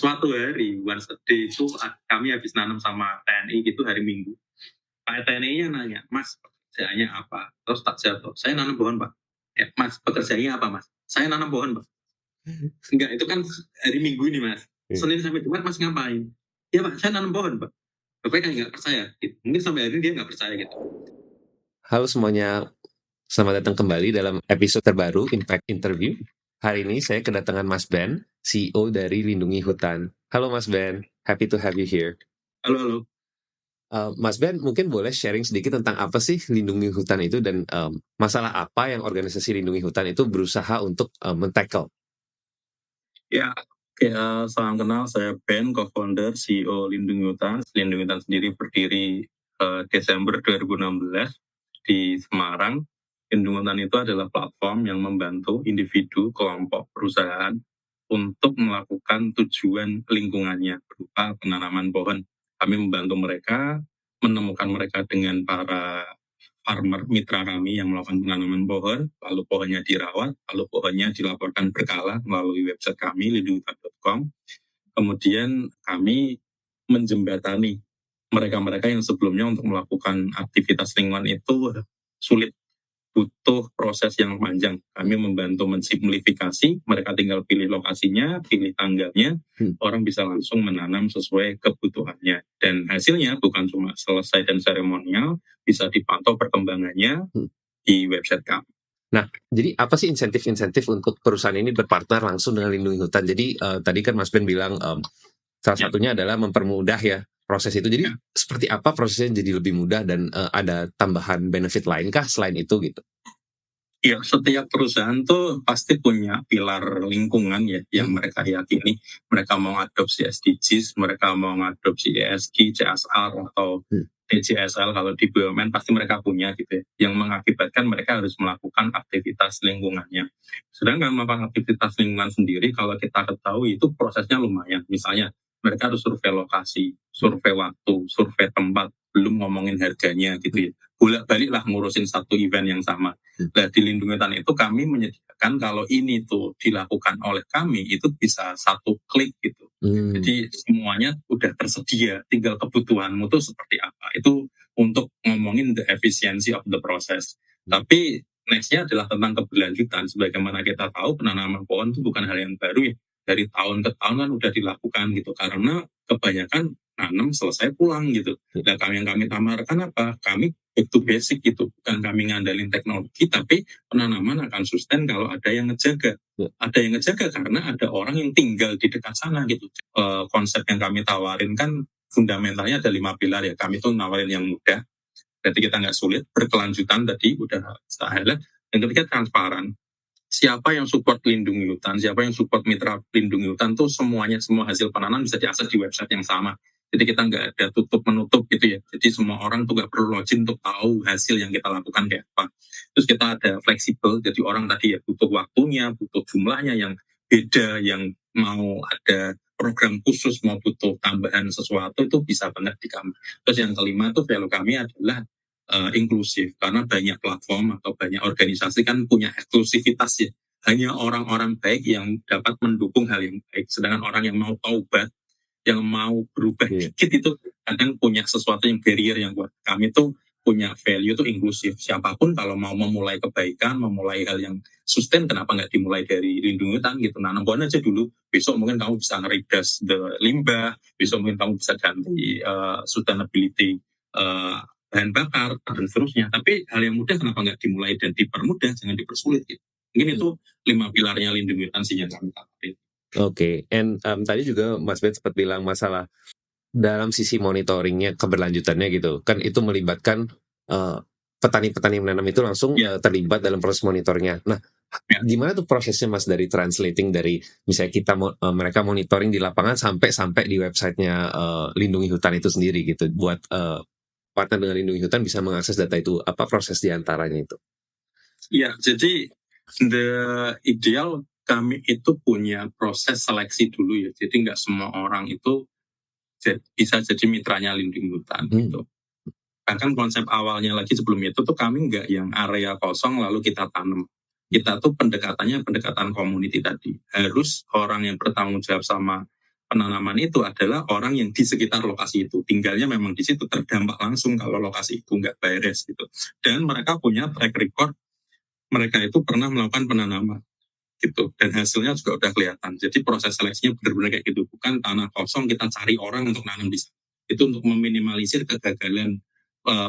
suatu hari once a day itu kami habis nanam sama TNI gitu hari Minggu. Pak TNI-nya nanya, "Mas, pekerjaannya apa?" Terus tak jawab, "Saya nanam pohon, Pak." "Mas, pekerjaannya apa, Mas?" "Saya nanam pohon, Pak." Enggak, itu kan hari Minggu ini, Mas. Senin sampai Jumat Mas ngapain? "Ya, Pak, saya nanam pohon, Pak." Bapaknya kan nggak percaya. Gitu. Mungkin sampai hari ini dia nggak percaya gitu. Halo semuanya, selamat datang kembali dalam episode terbaru Impact Interview. Hari ini saya kedatangan Mas Ben, CEO dari Lindungi Hutan. Halo Mas Ben, happy to have you here. Halo. Mas Ben, mungkin boleh sharing sedikit tentang apa sih Lindungi Hutan itu dan masalah apa yang organisasi Lindungi Hutan itu berusaha untuk men-tackle? Ya, salam kenal. Saya Ben, co-founder CEO Lindungi Hutan. Lindungi Hutan sendiri berdiri Desember 2016 di Semarang. Lindungi Hutan itu adalah platform yang membantu individu, kelompok, perusahaan untuk melakukan tujuan lingkungannya berupa penanaman pohon. Kami membantu mereka, menemukan mereka dengan para farmer mitra kami yang melakukan penanaman pohon, lalu pohonnya dirawat, lalu pohonnya dilaporkan berkala melalui website kami, lindungihutan.com. Kemudian kami menjembatani mereka-mereka yang sebelumnya untuk melakukan aktivitas lingkungan itu sulit, butuh proses yang panjang. Kami membantu mensimplifikasi, mereka tinggal pilih lokasinya, pilih tanggalnya, orang bisa langsung menanam sesuai kebutuhannya. Dan hasilnya bukan cuma selesai dan seremonial, bisa dipantau perkembangannya di website kami. Nah, jadi apa sih insentif-insentif untuk perusahaan ini berpartner langsung dengan Lindungi Hutan? Jadi tadi kan Mas Ben bilang salah satunya adalah mempermudah ya proses itu. Jadi seperti apa prosesnya jadi lebih mudah dan ada tambahan benefit lainkah selain itu gitu? Ya, setiap perusahaan tuh pasti punya pilar lingkungan ya yang mereka yakini. Mereka mau ngadopsi SDGs, mereka mau ngadopsi ESG, CSR atau DJSL kalau di BUMN pasti mereka punya gitu ya. Yang mengakibatkan mereka harus melakukan aktivitas lingkungannya. Sedangkan melakukan aktivitas lingkungan sendiri kalau kita ketahui itu prosesnya lumayan. Misalnya mereka harus survei lokasi, survei waktu, survei tempat, belum ngomongin harganya gitu ya. Bolak-balik lah ngurusin satu event yang sama. Nah, di Lindungi Hutan itu kami menyediakan kalau ini tuh dilakukan oleh kami itu bisa satu klik gitu. Jadi semuanya udah tersedia, tinggal kebutuhanmu tuh seperti apa. Itu untuk ngomongin the efficiency of the process. Tapi nextnya adalah tentang keberlanjutan. Sebagaimana kita tahu penanaman pohon itu bukan hal yang baru ya. Dari tahun ke tahun kan udah dilakukan gitu. Karena kebanyakan nanam selesai pulang gitu. Dan yang kami tawarkan apa? Kami back to basic gitu, bukan kami ngandalin teknologi, tapi penanaman akan sustain kalau ada yang ngejaga. Ada yang ngejaga karena ada orang yang tinggal di dekat sana gitu. Konsep yang kami tawarin kan fundamentalnya ada 5 pilar ya. Kami tuh nawarin yang mudah, berarti kita nggak sulit, berkelanjutan tadi udah saya highlight. Yang ketiga transparan. Siapa yang support Lindungi Hutan, siapa yang support mitra Lindungi Hutan tuh semuanya, semua hasil penanaman bisa diakses di website yang sama. Jadi kita nggak ada tutup-menutup gitu ya. Jadi semua orang tuh nggak perlu login untuk tahu hasil yang kita lakukan kayak apa. Terus kita ada fleksibel, jadi orang tadi ya butuh waktunya, butuh jumlahnya yang beda, yang mau ada program khusus, mau butuh tambahan sesuatu, itu bisa banget di kami. Terus yang kelima tuh value kami adalah inklusif, karena banyak platform atau banyak organisasi kan punya eksklusivitas ya. Hanya orang-orang baik yang dapat mendukung hal yang baik. Sedangkan orang yang mau taubat, yang mau berubah dikit itu kadang punya sesuatu yang barrier yang kuat. Kami tuh punya value tuh inklusif. Siapapun kalau mau memulai kebaikan, memulai hal yang sustain, kenapa nggak dimulai dari Lindungi Hutan gitu. Nanam pohon aja dulu. Besok mungkin kamu bisa ngeridas the limbah. Besok mungkin kamu bisa ganti sustainability bahan bakar dan seterusnya. Tapi hal yang mudah kenapa nggak dimulai dan dipermudah, jangan dipersulit gitu. Mungkin itu 5 pilarnya Lindungi Hutan sih yang kami tawarin. Oke, and tadi juga Mas Ben sempat bilang masalah dalam sisi monitoringnya, keberlanjutannya gitu, kan itu melibatkan petani-petani yang menanam itu langsung terlibat dalam proses monitoringnya. Nah, gimana tuh prosesnya Mas dari translating dari misalnya kita mereka monitoring di lapangan sampai di websitenya Lindungi Hutan itu sendiri gitu, buat partner dengan Lindungi Hutan bisa mengakses data itu, apa proses diantaranya itu? Ya, jadi the ideal kami itu punya proses seleksi dulu ya. Jadi nggak semua orang itu bisa jadi mitranya Lindungi Hutan gitu. Bahkan konsep awalnya lagi sebelum itu tuh kami nggak yang area kosong lalu kita tanam. Kita tuh pendekatannya pendekatan community tadi. Harus orang yang bertanggung jawab sama penanaman itu adalah orang yang di sekitar lokasi itu, tinggalnya memang di situ, terdampak langsung kalau lokasi itu nggak beres gitu. Dan mereka punya track record, mereka itu pernah melakukan penanaman gitu, dan hasilnya juga udah kelihatan. Jadi proses seleksinya benar-benar kayak gitu, bukan tanah kosong kita cari orang untuk nanam di sana. Itu untuk meminimalisir kegagalan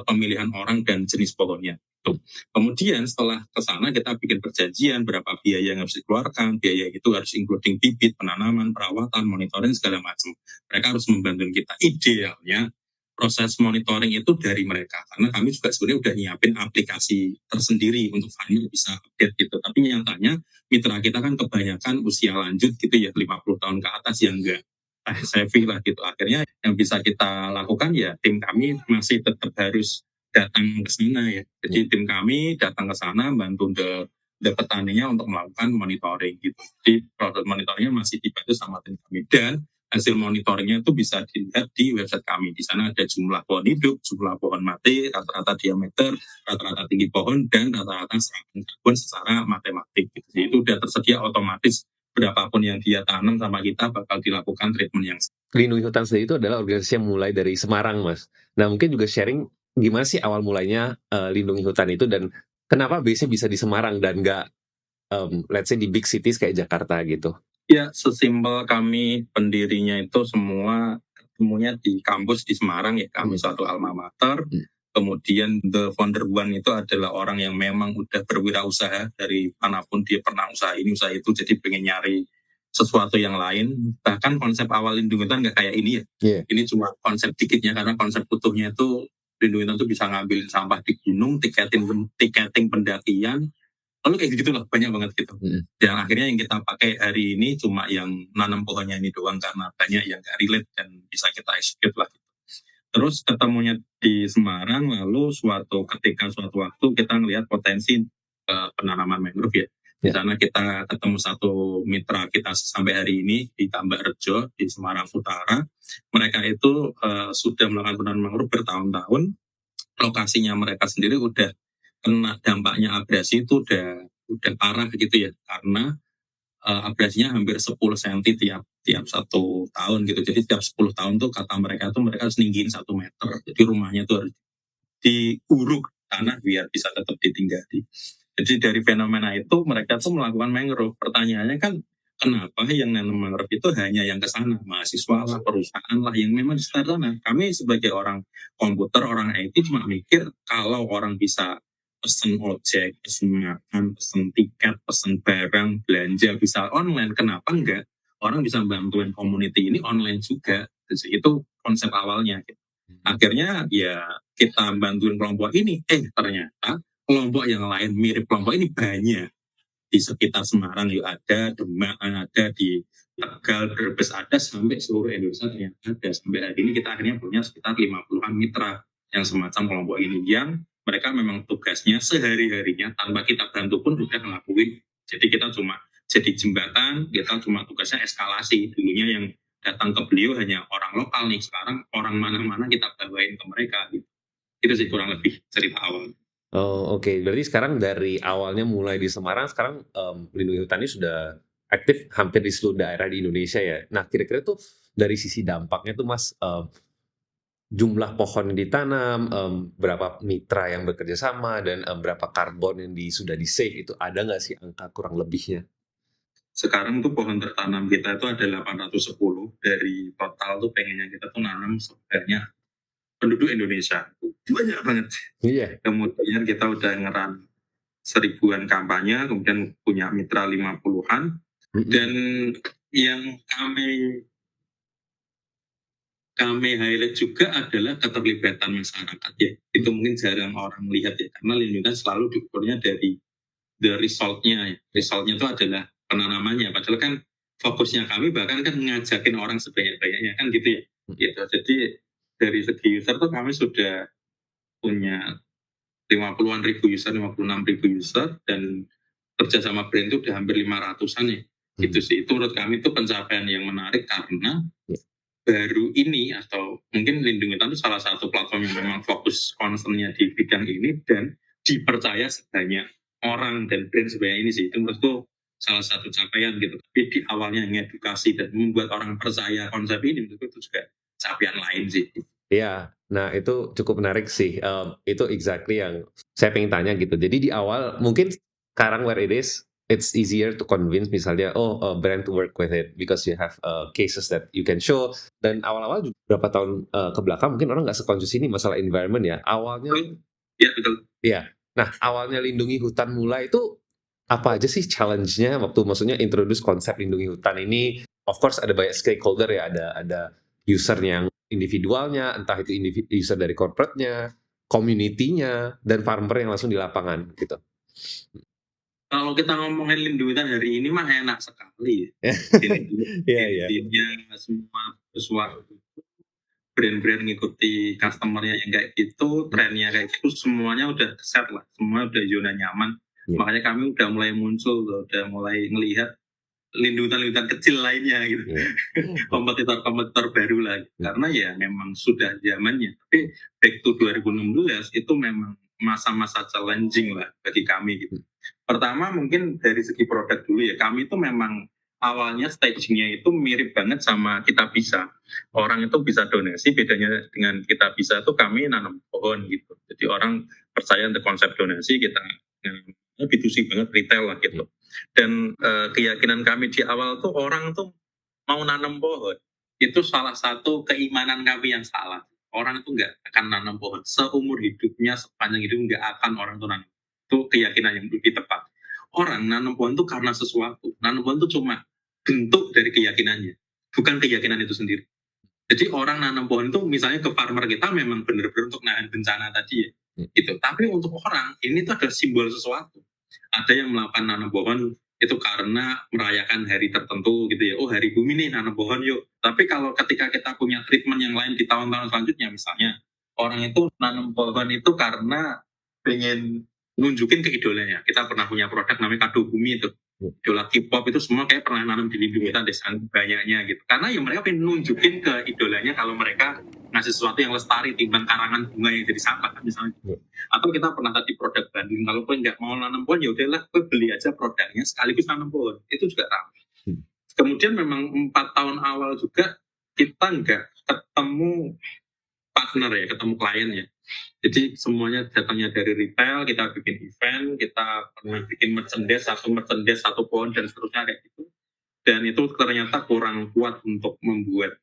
pemilihan orang dan jenis pohonnya. Tuh. Kemudian setelah ke sana kita bikin perjanjian berapa biaya yang harus dikeluarkan, biaya itu harus including bibit, penanaman, perawatan, monitoring segala macam. Mereka harus membantu kita. Idealnya proses monitoring itu dari mereka, karena kami juga sebenarnya udah nyiapin aplikasi tersendiri untuk farmer bisa update gitu. Tapi nyatanya mitra kita kan kebanyakan usia lanjut gitu ya, 50 tahun ke atas yang enggak savvy lah gitu. Akhirnya yang bisa kita lakukan ya tim kami masih tetap harus datang ke sana ya. Jadi tim kami datang ke sana bantu the petaninya untuk melakukan monitoring gitu. Jadi proses monitoringnya masih dibantu sama tim kami, dan hasil monitoringnya itu bisa dilihat di website kami. Di sana ada jumlah pohon hidup, jumlah pohon mati, rata-rata diameter, rata-rata tinggi pohon, dan rata-rata serapan karbon secara matematik. Jadi itu sudah tersedia otomatis, berapapun yang dia tanam sama kita bakal dilakukan treatment yang Lindungi Hutan sendiri itu adalah organisasi yang mulai dari Semarang, Mas. Nah, mungkin juga sharing gimana sih awal mulainya Lindungi Hutan itu, dan kenapa base-nya bisa di Semarang dan nggak let's say di big cities kayak Jakarta gitu. Ya, sesimpel kami pendirinya itu semua ketemunya di kampus di Semarang ya, kami satu alma mater. Kemudian the founder one itu adalah orang yang memang udah berwirausaha dari manapun dia pernah usaha ini usaha itu, jadi pengen nyari sesuatu yang lain. Bahkan konsep awal Lindungi Hutan nggak kayak ini ya. Ini cuma konsep dikitnya, karena konsep utuhnya itu Lindungi Hutan itu bisa ngambilin sampah di gunung, tiketing pendakian, lalu kayak gitu loh, banyak banget gitu. Dan akhirnya yang kita pakai hari ini cuma yang nanam pohonnya ini doang, karena banyak yang gak relate dan bisa kita execute lah. Terus ketemunya di Semarang, lalu suatu waktu kita ngelihat potensi penanaman mangrove ya. Di sana kita ketemu satu mitra kita sampai hari ini di Tambak Rejo di Semarang Utara. Mereka itu sudah melakukan penanaman mangrove bertahun-tahun. Lokasinya mereka sendiri udah kena dampaknya abrasi itu udah parah gitu ya, karena abrasinya hampir 10 cm tiap 1 tahun gitu. Jadi tiap 10 tahun tuh kata mereka tuh mereka harus ninggin 1 meter. Jadi rumahnya tuh harus diuruk tanah biar bisa tetap ditinggali. Jadi dari fenomena itu mereka tuh melakukan mangrove. Pertanyaannya kan, kenapa yang nanam mangrove itu hanya yang ke sana, mahasiswa lah, perusahaan lah, yang memang di sekitar sana. Kami sebagai orang komputer, orang IT cuma mikir kalau orang bisa pesen ojek, pesen makan, pesen tiket, pesen barang, belanja bisa online, kenapa enggak orang bisa bantuin community ini online juga. Jadi itu konsep awalnya. Akhirnya ya kita bantuin kelompok ini, ternyata kelompok yang lain mirip kelompok ini banyak. Di sekitar Semarang juga ada, Demak ada, di Tegal, Brebes ada, sampai seluruh Indonesia ternyata ada. Sampai hari ini kita akhirnya punya sekitar 50-an mitra yang semacam kelompok ini, yang mereka memang tugasnya sehari-harinya tanpa kita bantu pun udah ngelakuin. Jadi kita cuma jadi jembatan, kita cuma tugasnya eskalasi. Dulunya yang datang ke beliau hanya orang lokal nih, sekarang orang mana-mana kita bawain ke mereka gitu. Itu sih kurang lebih cerita awal. Oh, oke. Berarti sekarang dari awalnya mulai di Semarang, sekarang Lindungi Hutan ini sudah aktif hampir di seluruh daerah di Indonesia ya. Nah, kira-kira tuh dari sisi dampaknya tuh Mas, jumlah pohon yang ditanam, berapa mitra yang bekerja sama, dan berapa karbon yang sudah di-save, itu ada nggak sih angka kurang lebihnya? Sekarang tuh pohon tertanam kita itu ada 810, dari total tuh pengennya kita tuh nanam sebanyak penduduk Indonesia. Banyak banget. Iya. Kemudian kita udah ngeran 1000-an kampanye, kemudian punya mitra 50-an, dan yang kami highlight juga adalah keterlibatan masyarakat ya. Itu mungkin jarang orang lihat ya, karena lindungan selalu diukurnya dari the result-nya. Result-nya itu adalah penanamannya. Padahal kan fokusnya kami bahkan kan ngajakin orang sebanyak-banyaknya kan gitu ya. Gitu. Jadi dari segi user tuh kami sudah punya 50-an ribu user, 56 ribu user, dan kerja sama brand itu udah hampir 500-an ya. Gitu sih. Itu menurut kami itu pencapaian yang menarik, karena baru ini, atau mungkin Lindungi Hutan itu salah satu platform yang memang fokus concern-nya di bidang ini dan dipercaya sebanyak orang dan brand sebanyak ini sih. Itu menurutku salah satu capaian gitu. Tapi di awalnya ngedukasi dan membuat orang percaya konsep ini, itu juga capaian lain sih. Iya, nah itu cukup menarik sih, itu exactly yang saya pengen tanya gitu. Jadi di awal mungkin sekarang where it is, it's easier to convince misalnya, oh, brand to work with it because you have, cases that you can show dan awal-awal berapa tahun, ke belakang mungkin orang nggak se-conscious ini masalah environment ya. Awalnya Iya, betul. iya. Nah, awalnya lindungi hutan mulai itu apa aja sih challenge-nya waktu maksudnya introduce konsep lindungi hutan ini? Of course ada banyak stakeholder ya, ada user yang individualnya, entah itu user dari corporate-nya, community-nya, dan farmer yang langsung di lapangan gitu. Kalau kita ngomongin lindungi hutan hari ini mah enak sekali. Iya, iya. Intinya semua sesuatu brand-brand ngikuti customer-nya yang kayak gitu, trennya kayak gitu, semuanya udah set lah, semua udah zona nyaman. Makanya kami udah mulai muncul, udah mulai ngelihat lindutan-lindutan kecil lainnya gitu. Kompetitor-kompetitor baru lagi. Karena ya memang sudah zamannya. Tapi back to 2016 itu memang masa-masa challenging lah bagi kami gitu. Pertama mungkin dari segi produk dulu ya. Kami itu memang awalnya stagingnya itu mirip banget sama Kita Bisa. Orang itu bisa donasi, bedanya dengan Kita Bisa itu kami nanam pohon gitu. Jadi orang percaya untuk konsep donasi, kita B2C banget, retail lah gitu. Dan keyakinan kami di awal tuh orang tuh mau nanam pohon. Itu salah satu keimanan kami yang salah. Orang itu nggak akan nanam pohon. Seumur hidupnya, sepanjang hidup nggak akan orang tuh nanam. Itu keyakinan yang lebih tepat. Orang nanam pohon itu karena sesuatu. Nanam pohon itu cuma bentuk dari keyakinannya. Bukan keyakinan itu sendiri. Jadi orang nanam pohon itu misalnya ke farmer kita memang benar-benar untuk nahan bencana tadi ya. Gitu. Tapi untuk orang ini tuh ada simbol sesuatu. Ada yang melakukan nanam pohon itu karena merayakan hari tertentu gitu ya. Oh, hari bumi nih, nanam pohon yuk. Tapi kalau ketika kita punya treatment yang lain di tahun-tahun selanjutnya, misalnya orang itu nanam pohon itu karena pengen nunjukin ke idolanya. Kita pernah punya produk namanya Kado Bumi itu. Idola K-pop itu semua kayak pernah nanam di lindung hutan desa banyaknya gitu. Karena ya mereka pengen nunjukin ke idolanya kalau mereka ngasih sesuatu yang lestari timbang karangan bunga yang jadi sampah kan misalnya. Atau kita pernah tadi produk Bandung, kalau kau nggak mau nanam pohon ya udahlah, kau beli aja produknya sekaligus nanam pohon. Itu juga ramai. Kemudian memang 4 tahun awal juga kita nggak ketemu partner ya, ketemu klien ya. Jadi semuanya datangnya dari retail, kita bikin event, kita pernah bikin merchandise, satu pohon dan seterusnya kayak gitu. Dan itu ternyata kurang kuat untuk membuat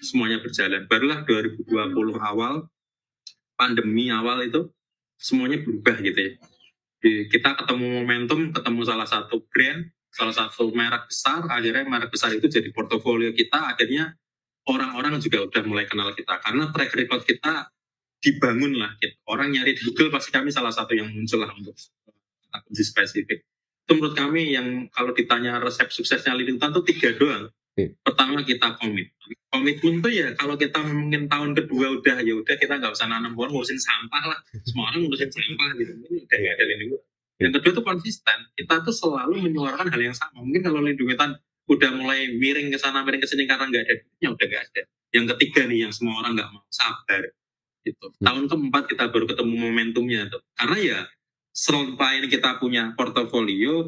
semuanya berjalan. Barulah 2020 awal, pandemi awal itu, semuanya berubah gitu ya. Kita ketemu momentum, ketemu salah satu brand, salah satu merek besar, akhirnya merek besar itu jadi portofolio kita, akhirnya orang-orang juga udah mulai kenal kita. Karena track record kita dibangun lah gitu. Orang nyari di Google pasti kami salah satu yang muncul lah untuk akunsi spesifik. Itu menurut kami yang kalau ditanya resep suksesnya Lindungan tuh 3 doang. Pertama kita komitmen tuh ya kalau kita mungkin tahun kedua udah ya udah kita nggak usah nanam pohon, ngurusin sampah lah. Semua orang ngurusin sampah gitu. Ini udah nggak ada Lindungan. Yang kedua tuh konsisten. Kita tuh selalu menyuarakan hal yang sama. Mungkin kalau Lindungan udah mulai miring ke sana miring ke sini karena nggak ada, ya udah nggak ada. Yang ketiga nih yang semua orang nggak mau, sabar. Gitu. Tahun keempat kita baru ketemu momentumnya tuh. Karena ya selain kita punya portofolio,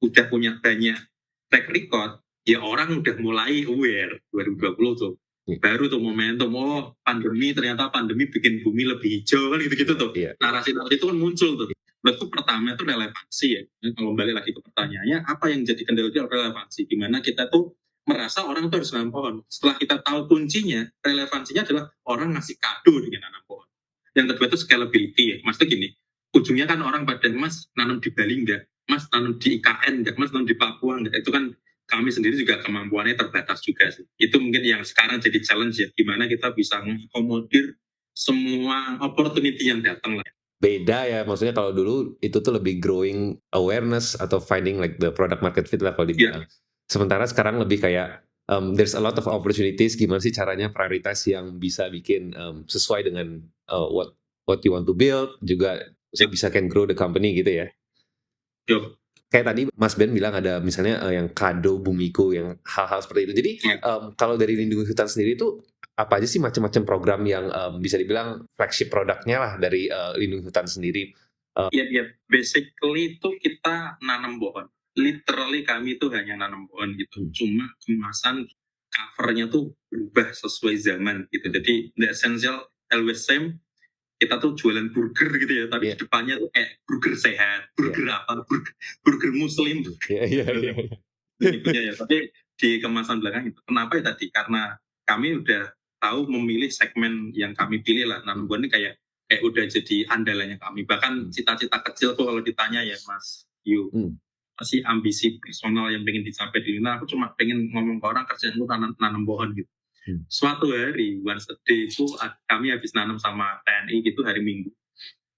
udah punya banyak track record, ya orang udah mulai aware 2020 tuh. Baru tuh momentum, oh ternyata pandemi bikin bumi lebih hijau kan gitu-gitu tuh. Narasi-narasi itu kan muncul tuh. Berarti pertama itu relevansi ya. Kalau balik lagi ke pertanyaannya, apa yang jadi kendala relevansi? Dimana kita tuh merasa orang tuh harus nanam pohon. Setelah kita tahu kuncinya, relevansinya adalah orang ngasih kado dengan nanam pohon. Yang kedua itu scalability ya. Maksudnya gini, ujungnya kan orang pada, Mas nanam di Bali enggak? Mas nanam di IKN enggak? Mas nanam di Papua enggak? Itu kan kami sendiri juga kemampuannya terbatas juga sih. Itu mungkin yang sekarang jadi challenge ya, gimana kita bisa mengakomodir semua opportunity yang datang lah. Beda ya, maksudnya kalau dulu itu tuh lebih growing awareness atau finding like the product market fit lah kalau dibilang. Sementara sekarang lebih kayak there's a lot of opportunities, gimana sih caranya prioritas yang bisa bikin sesuai dengan what you want to build, juga bisa can grow the company gitu ya. Kayak tadi Mas Ben bilang ada misalnya yang Kado Bumiku, yang hal-hal seperti itu. Jadi kalau dari Lindungi Hutan sendiri itu apa aja sih macam-macam program yang bisa dibilang flagship produknya lah dari Lindungi Hutan sendiri? Iya, basically itu kita nanam pohon. literally kami tuh hanya nanam pohon gitu. Cuma kemasan covernya tuh berubah sesuai zaman gitu. Jadi the essential always same. Kita tuh jualan burger gitu ya, tapi di depannya tuh kayak burger sehat, burger apa, burger muslim. Ya. Tapi di kemasan belakang itu. Kenapa ya tadi? Karena kami udah tahu memilih segmen yang kami pilih lah. Nanam pohon ini kayak udah jadi andalannya kami. Bahkan cita-cita kecil tuh kalau ditanya ya Mas Yu, masih ambisi personal yang pengen dicapai di Lina, aku cuma pengen ngomong ke orang kerjaan lu nanam pohon gitu. Suatu hari, once a day itu kami habis nanam sama TNI gitu hari Minggu.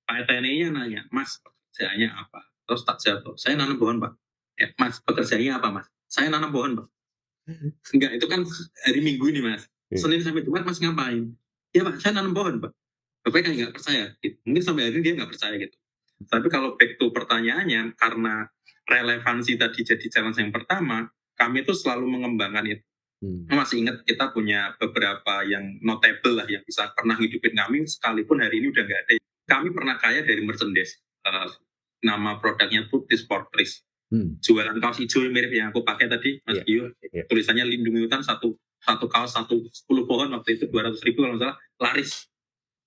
Pak TNI-nya nanya, Mas pekerjaannya apa? Terus tak jawab, saya nanam pohon Pak. Mas pekerjaannya apa Mas? Saya nanam pohon Pak. Enggak, itu kan hari Minggu ini Mas. Senin sampai Jumat Mas ngapain? Ya Pak, saya nanam pohon Pak. Bapak kan nggak percaya. Mungkin sampai hari ini dia nggak percaya gitu. Tapi kalau back to pertanyaannya, karena relevansi tadi jadi challenge yang pertama, kami itu selalu mengembangkan itu. Masih ingat kita punya beberapa yang notable lah yang bisa pernah hidupin kami, sekalipun hari ini udah nggak ada. Kami pernah kaya dari merchandise. Nama produknya tuh Fortress. Jualan kaos hijau mirip yang aku pakai tadi, Mas Gio. Tulisannya lindungi hutan, satu kaos 10 pohon waktu itu 200.000 kalau nggak salah, laris.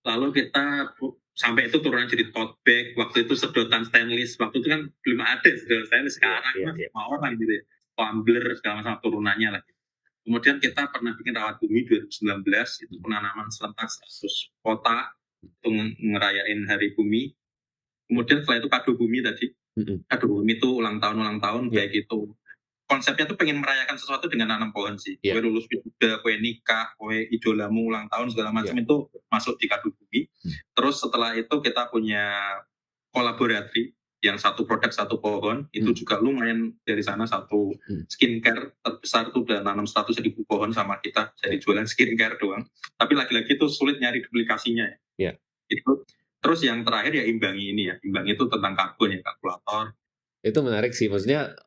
Lalu kita sampai itu turunan jadi tote bag, waktu itu sedotan stainless, waktu itu kan belum ada sedotan stainless, sekarang semua orang gitu ya, tumbler segala macam turunannya lah. Kemudian kita pernah bikin Rawat Bumi 2019, itu penanaman serentak 100 kota untuk ngerayain Hari Bumi. Kemudian setelah itu Kado Bumi tadi, Kado Bumi itu ulang tahun, baik itu konsepnya tuh pengen merayakan sesuatu dengan nanam pohon sih. Kue lulus wisuda, kue nikah, kue idolamu ulang tahun segala macam itu masuk di Kado Bumi. Terus setelah itu kita punya kolaborasi yang satu produk satu pohon, itu juga lumayan dari sana satu skincare terbesar itu udah nanam 100.000 pohon sama kita, jadi jualan skincare doang. Tapi lagi-lagi itu sulit nyari duplikasinya ya. Itu. Terus yang terakhir ya imbangi ini ya, imbangi itu tentang karbon ya, kalkulator. Itu menarik sih, maksudnya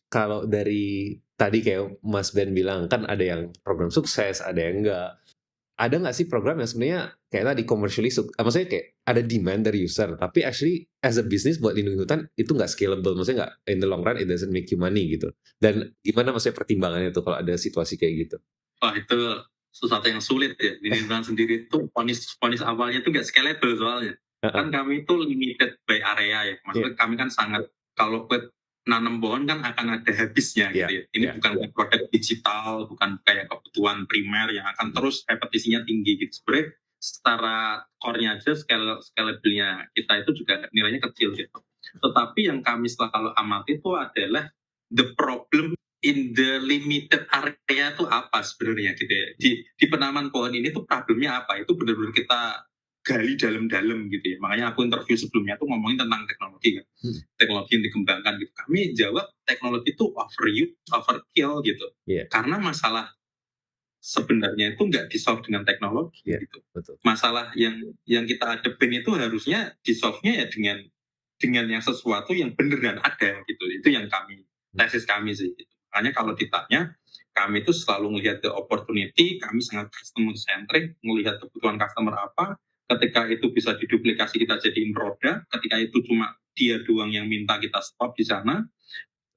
kalau dari tadi kayak Mas Ben bilang kan ada yang program sukses, ada yang enggak. Ada nggak sih program yang sebenarnya kayak tadi commercially, maksudnya kayak ada demand dari user, tapi actually as a business buat lindungi hutan itu nggak scalable, maksudnya nggak in the long run it doesn't make you money gitu. Dan gimana maksudnya pertimbangannya tuh kalau ada situasi kayak gitu? Wah itu sesuatu yang sulit ya. Lindungi hutan sendiri tuh ponis awalnya tuh nggak scalable soalnya. Kan kami itu limited by area ya. Maksudnya kami kan sangat, kalau nanam pohon kan akan ada habisnya gitu ya. Ini bukan produk digital, bukan kayak kebutuhan primer yang akan terus repetisinya tinggi gitu. Sebenarnya secara core-nya aja, scalable-nya kita itu juga nilainya kecil gitu. Tetapi yang kami setelah kalau amati itu adalah the problem in the limited area itu apa sebenarnya gitu ya. Di penanaman pohon ini tuh problemnya apa? Itu benar-benar kita gali dalam-dalam gitu ya. Makanya aku interview sebelumnya tuh ngomongin tentang teknologi kan. Teknologi yang dikembangkan gitu. Kami jawab teknologi itu overuse, overkill gitu. Karena masalah sebenarnya itu nggak di-solve dengan teknologi gitu. Betul. Masalah yang kita hadapin itu harusnya di-solve-nya ya dengan yang sesuatu yang beneran ada gitu. Itu yang tesis kami sih. Makanya kalau ditanya, kami itu selalu melihat the opportunity, kami sangat customer centric, melihat kebutuhan customer apa, ketika itu bisa diduplikasi kita jadiin roda, ketika itu cuma dia doang yang minta kita stop di sana,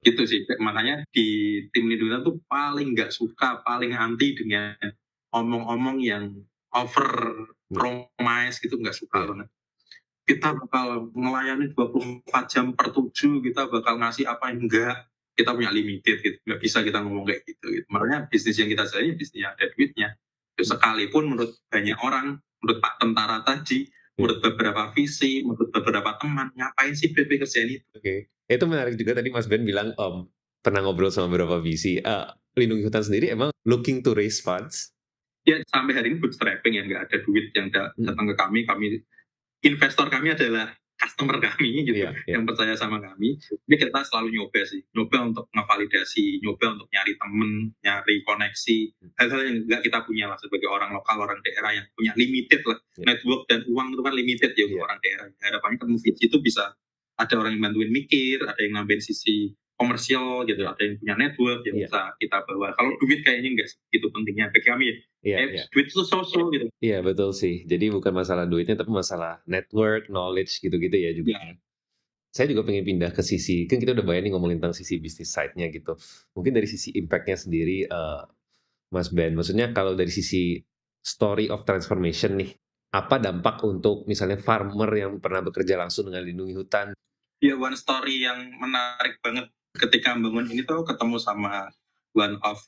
gitu sih. Makanya di tim lindungi hutan tuh paling nggak suka, paling anti dengan omong-omong yang over promise gitu, nggak suka banget. Kita bakal melayani 24 jam per 7, kita bakal ngasih apa yang enggak, kita punya limited gitu, nggak bisa kita ngomong kayak gitu. Makanya bisnis yang kita jalani bisnis yang ada duitnya. Sekalipun menurut banyak orang, menurut Pak Tentara tadi, menurut beberapa visi, menurut beberapa teman, ngapain sih BP kerjaan itu? Itu menarik juga tadi Mas Ben bilang pernah ngobrol sama beberapa visi. Lindungi Hutan sendiri emang looking to raise funds? Ya sampai hari ini bootstrapping ya, nggak ada duit yang datang ke kami. Investor kami adalah customer kami gitu, yang percaya sama kami. Ini kita selalu nyoba untuk ngevalidasi, nyoba untuk nyari temen, nyari koneksi, hal-hal yang nggak kita punya lah sebagai orang lokal, orang daerah yang punya limited lah. Network dan uang itu kan limited ya untuk orang daerah. Harapannya ketemu visi itu bisa ada orang yang bantuin mikir, ada yang nambahin sisi komersial gitu, ada yang punya network yang bisa kita bawa. Kalau duit kayaknya nggak segitu pentingnya bagi kami ya. Duit itu sosok gitu. Iya betul sih. Jadi bukan masalah duitnya tapi masalah network, knowledge gitu-gitu ya juga. saya juga pengen pindah ke sisi, kan kita udah banyak nih ngomongin tentang sisi bisnis side-nya gitu. Mungkin dari sisi impact-nya sendiri, Mas Ben, maksudnya kalau dari sisi story of transformation nih, apa dampak untuk misalnya farmer yang pernah bekerja langsung dengan lindungi hutan? Ya, one story yang menarik banget ketika bangun ini tuh ketemu sama one of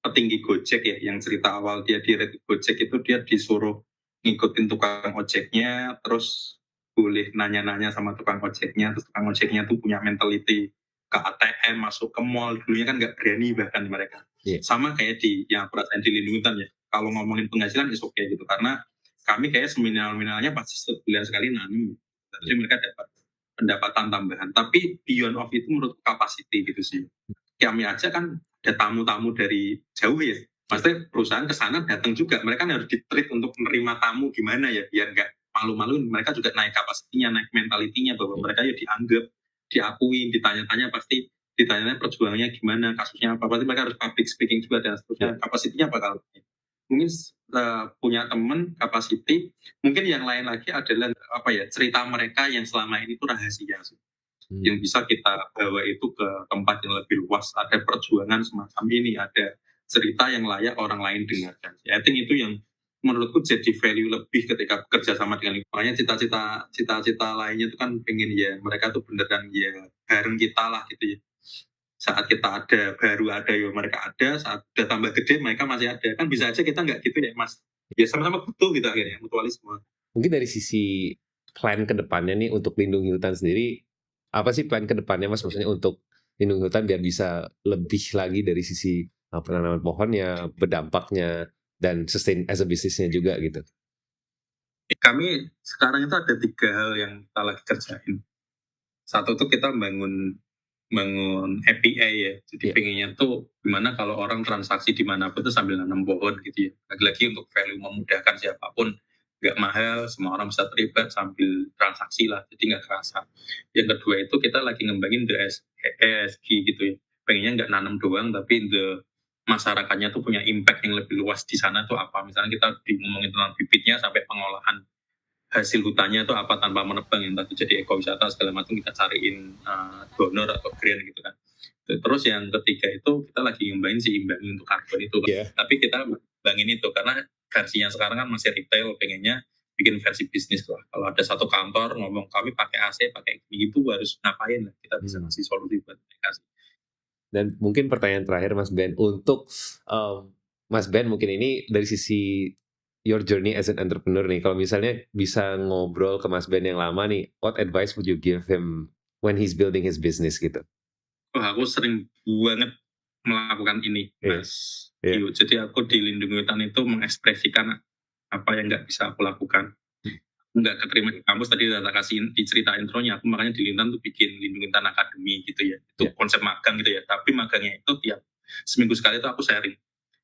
petinggi Gojek ya, yang cerita awal dia di Gojek itu dia disuruh ngikutin tukang ojeknya, terus boleh nanya-nanya sama tukang ojeknya, terus tukang ojeknya tuh punya mentality ke ATM, masuk ke mall, dulunya kan nggak berani bahkan mereka. Iya. Sama kayak di yang perasaan di lindungan ya, kalau ngomongin penghasilan is okay gitu, karena kami kayak seminar-seminarnya pasti sebulan sekali nanam, jadi mereka dapat pendapatan tambahan. Tapi beyond of itu menurut capacity gitu sih. Kami aja kan ada tamu-tamu dari jauh ya. Maksudnya perusahaan ke sana datang juga. Mereka kan harus di-treat untuk menerima tamu gimana ya, biar nggak malu-maluin. Mereka juga naik kapasitinya, naik mentalitinya, bahwa mereka ya dianggap, diakui, ditanya-tanya pasti ditanya perjuangannya gimana, kasusnya apa. Berarti mereka harus public speaking juga dan seterusnya. Kapasitinya bakal mungkin punya teman capacity. Mungkin yang lain lagi adalah apa ya, cerita mereka yang selama ini itu rahasia sih. Yang bisa kita bawa itu ke tempat yang lebih luas. Ada perjuangan semacam ini, ada cerita yang layak orang lain dengarkan. I think itu yang menurutku jadi value lebih ketika bekerja sama dengan lingkungannya. Cita-cita lainnya itu kan pengen ya mereka tuh beneran ya bareng kita lah gitu ya. Saat kita ada, baru ada ya mereka ada, saat udah tambah gede mereka masih ada. Kan bisa aja kita nggak gitu ya Mas. Ya sama-sama butuh gitu akhirnya, mutualisme. Mungkin dari sisi plan ke depannya nih untuk lindungi hutan sendiri, apa sih plan ke depannya Mas? Maksudnya untuk lindungi hutan biar bisa lebih lagi dari sisi penanaman pohonnya, berdampaknya, dan sustain as a business-nya juga gitu. Kami sekarang itu ada 3 hal yang kita lagi kerjain. Satu tuh kita bangun API ya. Jadi pengennya tuh gimana kalau orang transaksi dimanapun tuh sambil nanam pohon gitu ya. Lagi-lagi untuk value memudahkan siapapun, nggak mahal, semua orang bisa terlibat sambil transaksi lah, jadi nggak kerasa. Yang kedua itu kita lagi ngembangin the ESG gitu ya. Pengennya nggak nanam doang, tapi masyarakatnya tuh punya impact yang lebih luas di sana tuh apa. Misalnya kita ngomongin tentang bibitnya sampai pengolahan hasil hutannya itu apa tanpa menebang yang tadi jadi ekowisata segala macam kita cariin donor atau grant gitu kan. Terus yang ketiga itu kita lagi ngembangin imbangin untuk karbon itu. Tapi kita ngembangin itu karena versinya sekarang kan masih retail, pengennya bikin versi bisnis lah. Kalau ada satu kantor ngomong kami pakai AC, pakai gini itu harus ngapain lah, kita bisa ngasih solusi buat mereka. Dan mungkin pertanyaan terakhir Mas Ben, untuk Mas Ben mungkin ini dari sisi your journey as an entrepreneur nih, kalau misalnya bisa ngobrol ke Mas Ben yang lama nih, what advice would you give him when he's building his business gitu? Aku sering banget melakukan ini, Mas. Jadi aku di lindungi hutan itu mengekspresikan apa yang nggak bisa aku lakukan. Nggak keterima di kampus, tadi udah kasih di cerita intronya, aku makanya di Lintan tuh bikin lindungi hutan akademi gitu ya. Itu konsep magang gitu ya. Tapi magangnya itu tiap seminggu sekali itu aku sharing.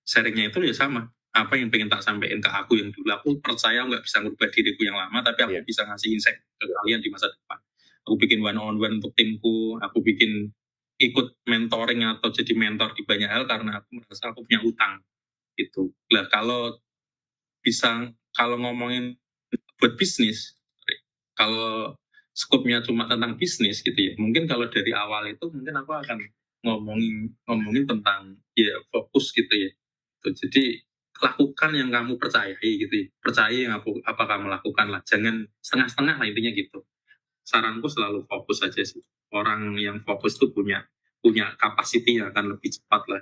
Sharingnya itu ya sama. Apa yang pengen tak sampaikan ke aku yang dulu, aku percaya nggak bisa merubah diriku yang lama, tapi aku bisa ngasih insight ke kalian di masa depan. Aku bikin one on one untuk timku, aku bikin ikut mentoring atau jadi mentor di banyak hal karena aku merasa aku punya utang gitu. Lah kalau ngomongin buat bisnis, kalau skopnya cuma tentang bisnis gitu ya, mungkin kalau dari awal itu mungkin aku akan ngomongin tentang ya fokus gitu ya. Jadi lakukan yang kamu percayai gitu ya. Percaya yang apa kamu lakukan lah, jangan setengah-setengah lah, intinya gitu. Saranku selalu fokus aja sih. Orang yang fokus tuh punya capacity yang akan lebih cepat lah